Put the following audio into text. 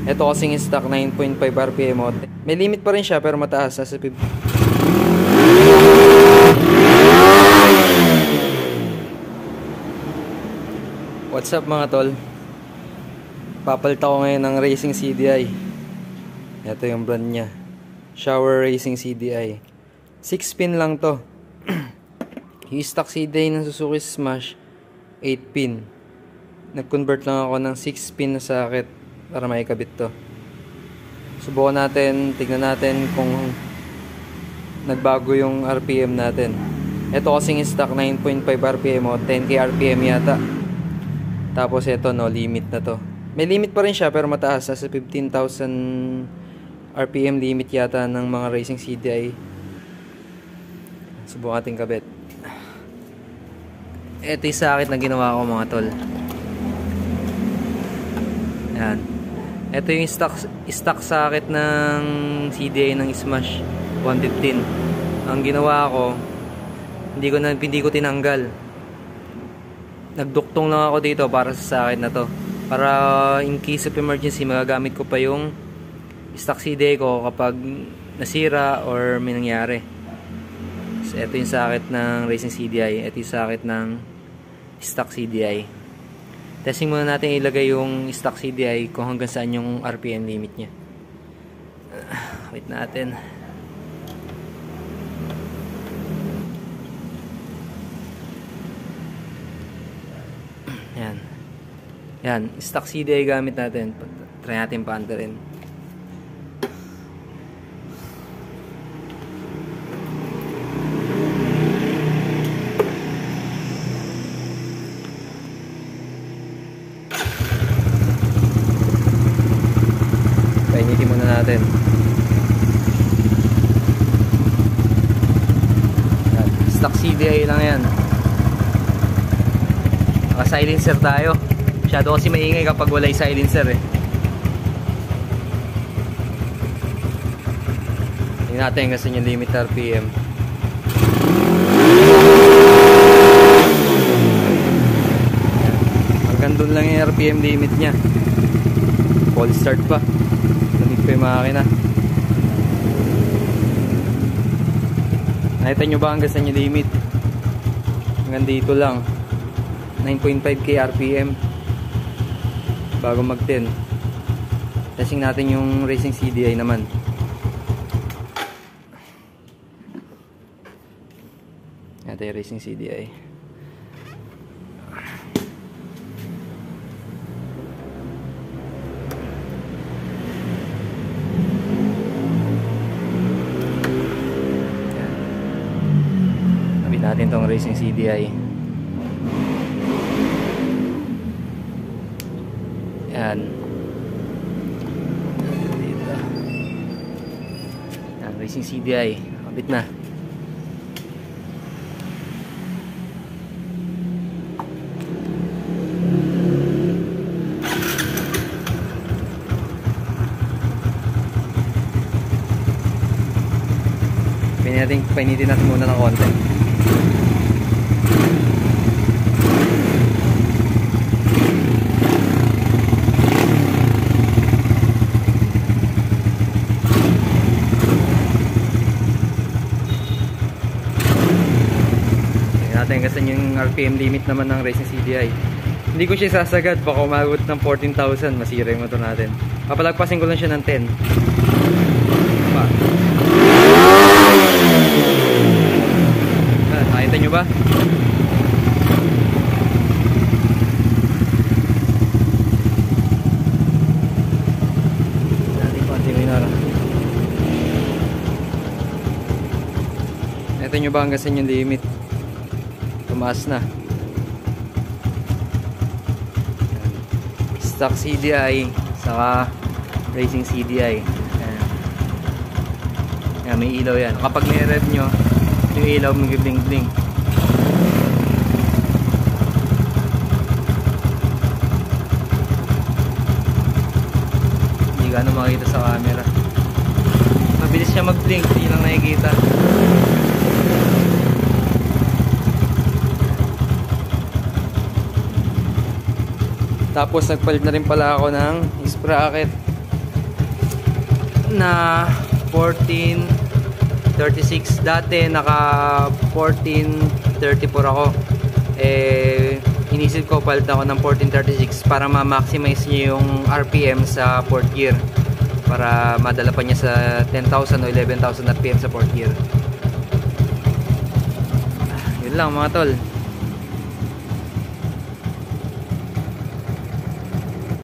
Ito kasing stock 9.5 RPM mo. May limit pa rin siya pero mataas, nasa 50. What's up mga tol? Papalit ako ngayon ng Racing CDI. Ito yung brand niya, Shower Racing CDI. 6-pin lang to. Yung stock CDI ng Suzuki Smash 8-pin. Nag-convert lang ako ng 6-pin na socket para maikabit to. Subukan natin, tignan natin kung nagbago yung RPM natin. Ito kasing stock 9.5 RPM o 10k RPM yata. Tapos ito no, limit na to. May limit pa rin siya pero mataas, nasa 15,000 RPM limit yata ng mga Racing CDI. Subukan natin kabit. Ito yung socket na ginawa ko mga tol. Yan. Ito yung stock socket ng CDI ng Smash 115. Ang ginawa ko, hindi ko tinanggal. Nagduktong lang ako dito para sa socket na to. Para in case of emergency, magagamit ko pa yung stock CDI ko kapag nasira or may nangyari. So, ito yung socket ng Racing CDI. Ito yung socket ng stock CDI. Testing muna natin ilagay yung stock CDI kung hanggang saan yung RPM limit nya. Wait natin. Yan. Yan, stock CDI gamit natin. Try natin paandarin. Painitin muna natin. Yan, stock CDI lang yan. Naka-silencer tayo. Masyado kasi maingay kapag wala yung silencer eh. Tingnan natin kasi yung limit RPM. Hanggang doon lang yung RPM limit nya. Cold start pa. Lamig pa yung makina. Nakita nyo ba hanggang saan yung limit? Hanggang dito lang. 9.5k RPM bago mag 10. Testing natin yung Racing CDI naman. Ito yung Racing CDI. Nabit natin tong Racing CDI. Yan. Dito. Yan, Racing CDI. Kabit na. Painitin natin muna ng konti. Kasi yung RPM limit naman ng Racing CDI. Hindi ko siya sasagad, baka umabot ng 14,000, masira yung motor natin. Papalagpasin ko lang siya ng 10. Pa. Nakita nyo ba? Natin konti minara. Nakita nyo ba hanggang saan yung limit? Tumaas na. Stock CDI saka Racing CDI. Ayan, may ilaw yan. Kapag ni-rev nyo, yung ilaw mag-blink-blink. Hindi ka makita sa camera. Mabilis siya mag-blink, hindi lang nakikita. Tapos nagpalit na rin pala ako ng sprocket. na 1436. Dati naka 1434 ako. Inisip ko palit ako ng 1436 para ma-maximize niya yung RPM sa 4th gear, para madala pa niya sa 10,000 o 11,000 RPM sa 4th gear. Yun lang mga tol.